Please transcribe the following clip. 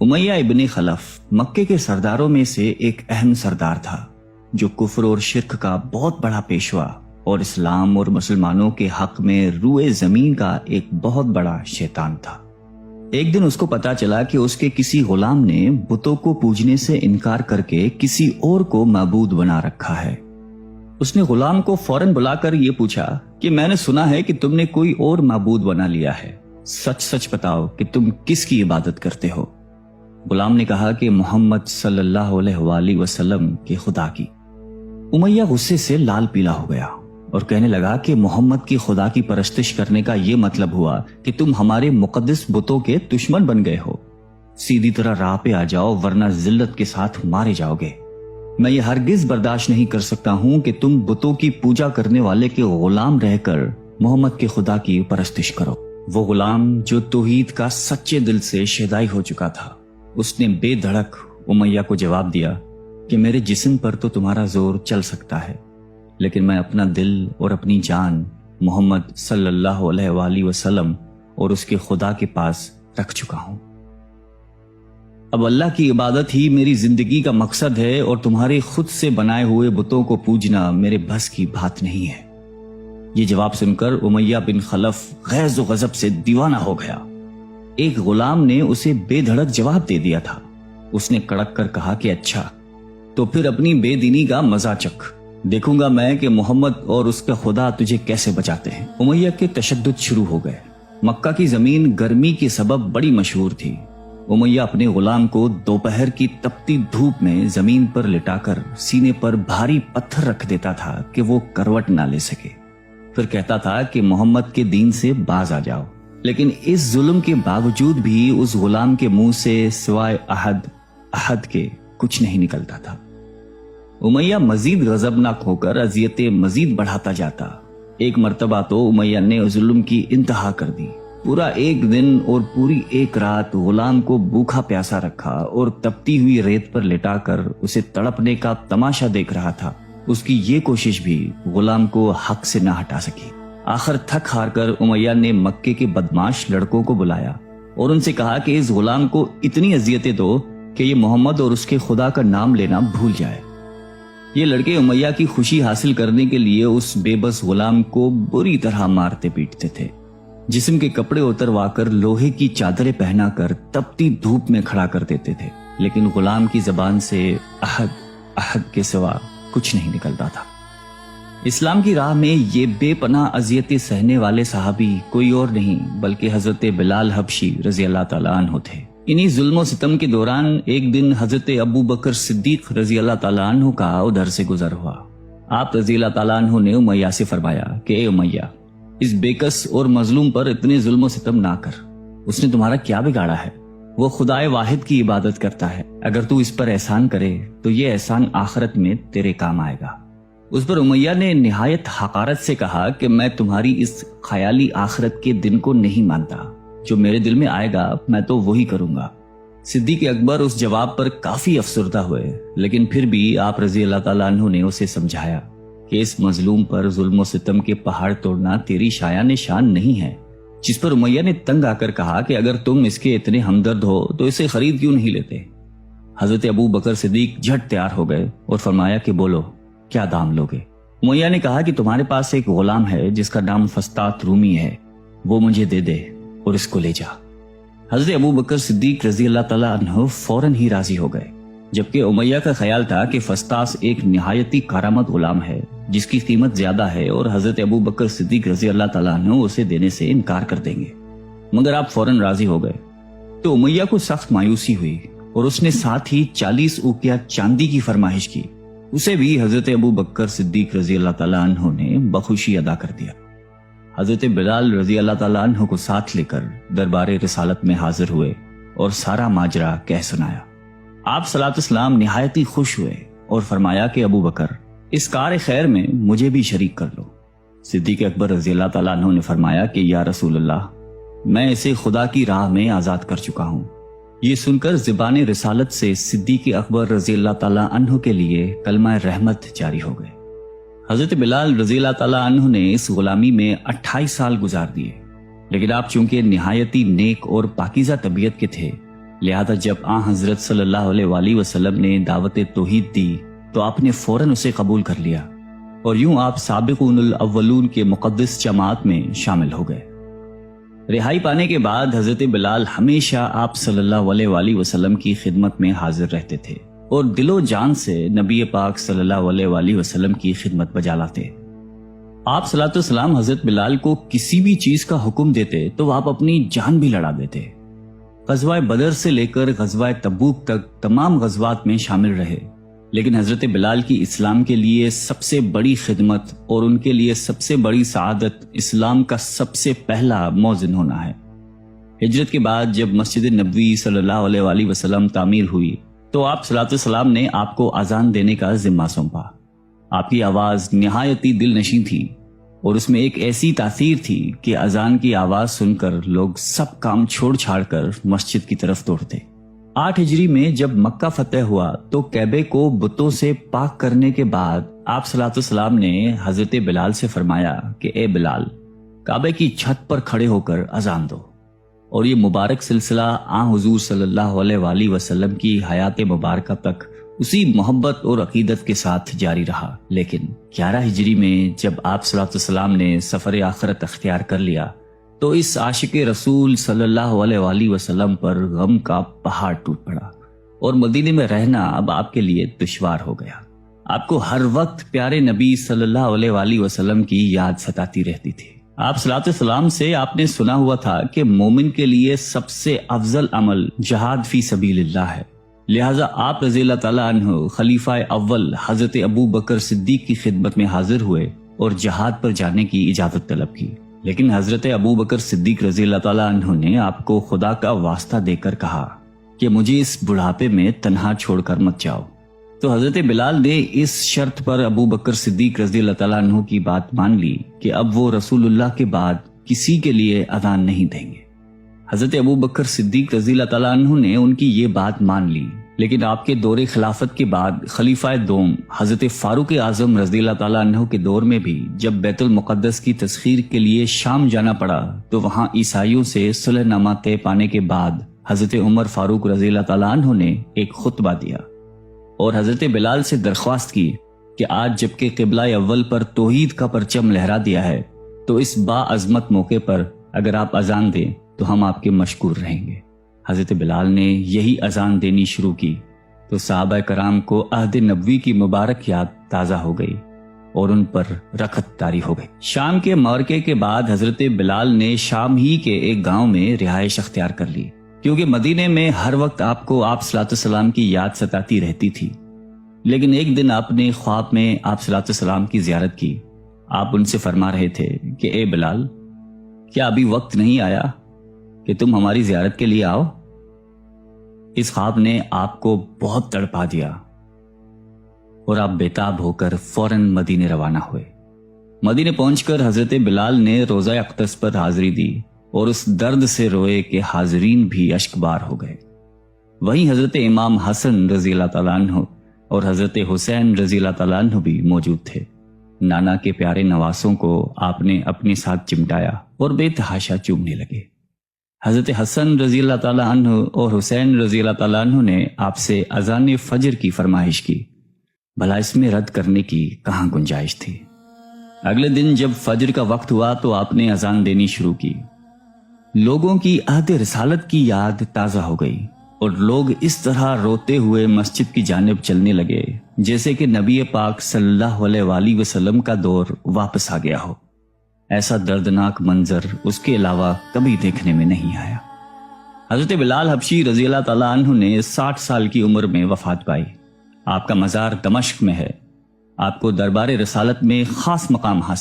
Umayya इब्न खलफ मक्के के सरदारों में से एक अहम सरदार था, जो कुफ्र और शिर्क का बहुत बड़ा पेशवा और इस्लाम और मुसलमानों के हक में रूए जमीन का एक बहुत बड़ा शैतान था। एक दिन उसको पता चला कि उसके किसी गुलाम ने बुतों को पूजने से इनकार करके किसी और को माबूद बना रखा है। उसने गुलाम को फौरन बुलाकर ये पूछा कि मैंने सुना है कि तुमने कोई और माबूद बना लिया है, सच सच बताओ कि तुम किसकी इबादत करते हो। गुलाम ने कहा कि मोहम्मद सल्लल्लाहु अलैहि वसल्लम के खुदा की। उमय्या गुस्से से लाल पीला हो गया और कहने लगा कि मोहम्मद की खुदा की परस्तिश करने का ये मतलब हुआ कि तुम हमारे मुकद्दस बुतों के दुश्मन बन गए हो। सीधी तरह राह पे आ जाओ, वरना जिल्लत के साथ मारे जाओगे। मैं ये हरगिज बर्दाश्त नहीं कर सकता हूं कि तुम बुतों की पूजा करने वाले के गुलाम रहकर मोहम्मद के खुदा की परस्तिश करो। वो गुलाम जो तौहीद का सच्चे दिल से शैदाई हो चुका था, उसने बेधड़क उमय्या को जवाब दिया कि मेरे जिस्म पर तो तुम्हारा जोर चल सकता है, लेकिन मैं अपना दिल और अपनी जान मोहम्मद सल्लल्लाहु अलैहि वसल्लम और उसके खुदा के पास रख चुका हूं। अब अल्लाह की इबादत ही मेरी जिंदगी का मकसद है और तुम्हारे खुद से बनाए हुए बुतों को पूजना मेरे बस की बात नहीं है। ये जवाब सुनकर उमय्या बिन खलफ गैज़ व गज़ब से दीवाना हो गया। एक गुलाम ने उसे बेधड़क जवाब दे दिया था। उसने कड़क कर कहा कि अच्छा, तो फिर अपनी बेदीनी का मजा चख, देखूंगा मैं कि मोहम्मद और उसका खुदा तुझे कैसे बचाते हैं। उमय्या के तशद्दुद शुरू हो गए। मक्का की जमीन गर्मी के सबब बड़ी मशहूर थी। उमय्या अपने गुलाम को दोपहर की तपती धूप में जमीन पर लिटाकर सीने पर भारी पत्थर रख देता था कि वो करवट ना ले सके। फिर कहता था कि मोहम्मद के दीन से बाज आ जाओ, लेकिन इस जुल्म के बावजूद भी उस गुलाम के मुंह से सिवाय अहद के कुछ नहीं निकलता था। उमय्या मजीद गजबनाक होकर अजियतें मजीद बढ़ाता जाता। एक मर्तबा तो उमय्या ने जुल्म की इंतहा कर दी। पूरा एक दिन और पूरी एक रात गुलाम को भूखा प्यासा रखा और तपती हुई रेत पर लिटाकर उसे तड़पने का तमाशा देख रहा था। उसकी ये कोशिश भी गुलाम को हक से ना हटा सकी। आखिर थक हार कर उमय्या ने मक्के के बदमाश लड़कों को बुलाया और उनसे कहा कि इस गुलाम को इतनी अजियतें दो कि ये मोहम्मद और उसके खुदा का नाम लेना भूल जाए। ये लड़के उमय्या की खुशी हासिल करने के लिए उस बेबस गुलाम को बुरी तरह मारते पीटते थे। जिस्म के कपड़े उतरवाकर लोहे की चादरें पहनाकर तपती धूप में खड़ा कर देते थे, लेकिन गुलाम की जबान से अहद के सिवा कुछ नहीं निकलता था। इस्लाम की राह में ये बेपनाह अजियतें सहने वाले सहाबी कोई और नहीं बल्कि हजरत बिलाल हबशी रजी अल्लाह ताला अन्हु थे। इन्हीं जुल्म सितम के दौरान एक दिन हजरत अबू बकर सिद्दीक रजी अल्लाह ताला अन्हु का उधर से गुजर हुआ। आप रजी अल्लाह ताला अन्हु ने उमय्या से फरमाया कि ए उमय्या, इस बेकस और मजलूम पर इतने जुल्म सितम ना कर। उसने तुम्हारा क्या बिगाड़ा है? वो खुदाए वाहिद की इबादत करता है। अगर तू इस पर एहसान करे तो ये एहसान आखिरत में तेरे काम आएगा। उस पर उमय्या ने निहायत हकारत से कहा कि मैं तुम्हारी इस ख्याली आखिरत के दिन को नहीं मानता। जो मेरे दिल में आएगा मैं तो वही करूंगा। सिद्दीक अकबर उस जवाब पर काफी अफसरदा हुए, लेकिन फिर भी आप रजी अल्लाह ताला अन्हु ने उसे समझाया कि इस मजलूम पर जुल्म सितम के पहाड़ तोड़ना तेरी शायान शान नहीं है। जिस पर उमय्या ने तंग आकर कहा कि अगर तुम इसके इतने हमदर्द हो तो इसे खरीद क्यों नहीं लेते। हजरत अबू बकर सिद्दीक झट तैयार हो गए और फरमाया कि बोलो, क्या दाम लोगे? उमय्या ने कहा कि तुम्हारे पास एक गुलाम है जिसका नाम फस्तात रूमी है, वो मुझे दे दे और इसको ले जा। हजरत अबू बकर सिद्दीक रजी अल्लाह ताला अन्हु फौरन ही राजी हो गए, जबकि उमय्या का ख्याल था कि फस्तास एक निहायती कारामद गुलाम है जिसकी कीमत ज्यादा है और हजरत अबू बकर सिद्दीक रजी अल्लाह ताला अन्हु उसे देने से इनकार कर देंगे। मगर आप फौरन राजी हो गए तो उमय्या को सख्त मायूसी हुई और उसने साथ ही 40 उकिया चांदी की फरमाइश की। उसे भी हजरत अबू बकर सिद्दीक रजी अल्लाह ताला अन्हु ने बखुशी अदा कर दिया। हजरत बिलाल रजी अल्लाह ताला अन्हु को साथ लेकर दरबार रिसालत में हाजिर हुए और सारा माजरा कह सुनाया। आप सलातुस्सलाम निहायत ही खुश हुए और फरमाया कि अबू बकर, इस कार खैर में मुझे भी शरीक कर लो। सिद्दीक अकबर रजी अल्लाह ताला अन्हु ने फरमाया कि या रसूल अल्लाह, मैं इसे खुदा की राह में आजाद कर चुका हूँ। ये सुनकर ज़बान रिसालत से सिद्दीक अकबर रजी अल्लाह ताला अन्हु के लिए कलमा रहमत जारी हो गए। हजरत बिलाल रजी अल्लाह ताला अन्हु ने इस गुलामी में 28 साल गुजार दिए, लेकिन आप चूंकि निहायती नेक और पाकीज़ा तबीयत के थे لہذا جب حضرت صلی اللہ علیہ وآلہ وسلم نے دعوت توحید دی تو آپ نے فوراً اسے قبول کر لیا، اور یوں آپ سابقون الاولون کے مقدس جماعت میں شامل ہو گئے۔ رہائی پانے کے بعد حضرت بلال ہمیشہ آپ صلی اللہ علیہ وآلہ وسلم کی خدمت میں حاضر رہتے تھے اور دل و جان سے نبی پاک صلی اللہ علیہ وآلہ وسلم کی خدمت بجا لاتے۔ آپ صلی اللہ علیہ وسلم حضرت بلال کو کسی بھی چیز کا حکم دیتے تو آپ اپنی جان بھی لڑا دیتے۔ غزوہ بدر سے لے کر غزوہ تبوک تک تمام غزوات میں شامل رہے، لیکن حضرت بلال کی اسلام کے لیے سب سے بڑی خدمت اور ان کے لیے سب سے بڑی سعادت اسلام کا سب سے پہلا مؤذن ہونا ہے۔ ہجرت کے بعد جب مسجد نبوی صلی اللہ علیہ وآلہ وسلم تعمیر ہوئی تو آپ صلی اللہ علیہ وسلم نے آپ کو اذان دینے کا ذمہ سونپا۔ آپ کی آواز نہایتی دل نشیں تھی اور اس میں ایک ایسی تاثیر تھی کہ اذان کی آواز سن کر لوگ سب کام چھوڑ چھاڑ کر مسجد کی طرف دوڑتے۔ 8 ہجری میں جب مکہ فتح ہوا تو کعبے کو بتوں سے پاک کرنے کے بعد آپ صلی اللہ علیہ وسلم نے حضرت بلال سے فرمایا کہ اے بلال، کعبے کی چھت پر کھڑے ہو کر اذان دو، اور یہ مبارک سلسلہ حضور صلی اللہ علیہ وآلہ وسلم کی حیات مبارکہ تک اسی محبت اور عقیدت کے ساتھ جاری رہا۔ لیکن 11 ہجری میں جب آپ صلی اللہ علیہ وسلم نے سفر آخرت اختیار کر لیا تو اس عاشق رسول صلی اللہ علیہ وآلہ وسلم پر غم کا پہاڑ ٹوٹ پڑا، اور مدینے میں رہنا اب آپ کے لیے دشوار ہو گیا۔ آپ کو ہر وقت پیارے نبی صلی اللہ علیہ وآلہ وسلم کی یاد ستاتی رہتی تھی۔ آپ صلی اللہ علیہ وسلم سے آپ نے سنا ہوا تھا کہ مومن کے لیے سب سے افضل عمل جہاد فی سبیل اللہ ہے، لہٰذا آپ رضی اللہ تعالیٰ عنہ خلیفہ اول حضرت ابو بکر صدیق کی خدمت میں حاضر ہوئے اور جہاد پر جانے کی اجازت طلب کی، لیکن حضرت ابو بکر صدیق رضی اللہ تعالیٰ عنہ نے آپ کو خدا کا واسطہ دے کر کہا کہ مجھے اس بڑھاپے میں تنہا چھوڑ کر مت جاؤ۔ تو حضرت بلال نے اس شرط پر ابو بکر صدیق رضی اللہ تعالیٰ عنہ کی بات مان لی کہ اب وہ رسول اللہ کے بعد کسی کے لیے اذان نہیں دیں گے۔ حضرت ابو بکر صدیق رضی اللہ تعالیٰ عنہ نے ان کی یہ بات مان لی، لیکن آپ کے دور خلافت کے بعد خلیفہ دوم حضرت فاروق اعظم رضی اللہ تعالیٰ عنہ کے دور میں بھی جب بیت المقدس کی تسخیر کے لیے شام جانا پڑا تو وہاں عیسائیوں سے صلح نامہ طے پانے کے بعد حضرت عمر فاروق رضی اللہ تعالیٰ عنہ نے ایک خطبہ دیا اور حضرت بلال سے درخواست کی کہ آج جبکہ قبلہ اول پر توحید کا پرچم لہرا دیا ہے تو اس با عظمت موقع پر اگر آپ اذان دیں تو ہم آپ کے مشکور رہیں گے۔ حضرت بلال نے یہی اذان دینی شروع کی تو صحابہ کرام کو عہد نبوی کی مبارک یاد تازہ ہو گئی اور ان پر رخت طاری ہو گئی۔ شام کے معرکے کے بعد حضرت بلال نے شام ہی کے ایک گاؤں میں رہائش اختیار کر لی، کیونکہ مدینے میں ہر وقت آپ کو آپ صلی اللہ علیہ وسلم کی یاد ستاتی رہتی تھی۔ لیکن ایک دن آپ نے خواب میں آپ صلی اللہ علیہ وسلم کی زیارت کی۔ آپ ان سے فرما رہے تھے کہ اے بلال، کیا ابھی وقت نہیں آیا کہ تم ہماری زیارت کے لیے آؤ؟ اس خواب نے آپ کو بہت تڑپا دیا اور آپ بےتاب ہو کر فوراً مدینے روانہ ہوئے۔ مدینے پہنچ کر حضرت بلال نے روزہ اقدس پر حاضری دی اور اس درد سے روئے کہ حاضرین بھی اشک بار ہو گئے۔ وہیں حضرت امام حسن رضی اللہ تعالیٰ عنہ اور حضرت حسین رضی اللہ تعالیٰ عنہ بھی موجود تھے۔ نانا کے پیارے نواسوں کو آپ نے اپنے ساتھ چمٹایا اور بے تحاشا چومنے لگے۔ حضرت حسن رضی اللہ تعالیٰ عنہ اور حسین رضی اللہ تعالیٰ عنہ نے آپ سے اذان فجر کی فرمائش کی، بھلا اس میں رد کرنے کی کہاں گنجائش تھی۔ اگلے دن جب فجر کا وقت ہوا تو آپ نے اذان دینی شروع کی۔ لوگوں کی عہد رسالت کی یاد تازہ ہو گئی اور لوگ اس طرح روتے ہوئے مسجد کی جانب چلنے لگے جیسے کہ نبی پاک صلی اللہ علیہ وآلہ وسلم کا دور واپس آ گیا ہو۔ ایسا دردناک منظر اس کے علاوہ کبھی دیکھنے میں نہیں آیا۔ حضرت بلال حبشی رضی اللہ تعالیٰ عنہ نے 60 سال کی عمر میں وفات پائی۔ آپ کا مزار دمشق میں ہے۔ آپ کو دربار رسالت میں خاص مقام حاصل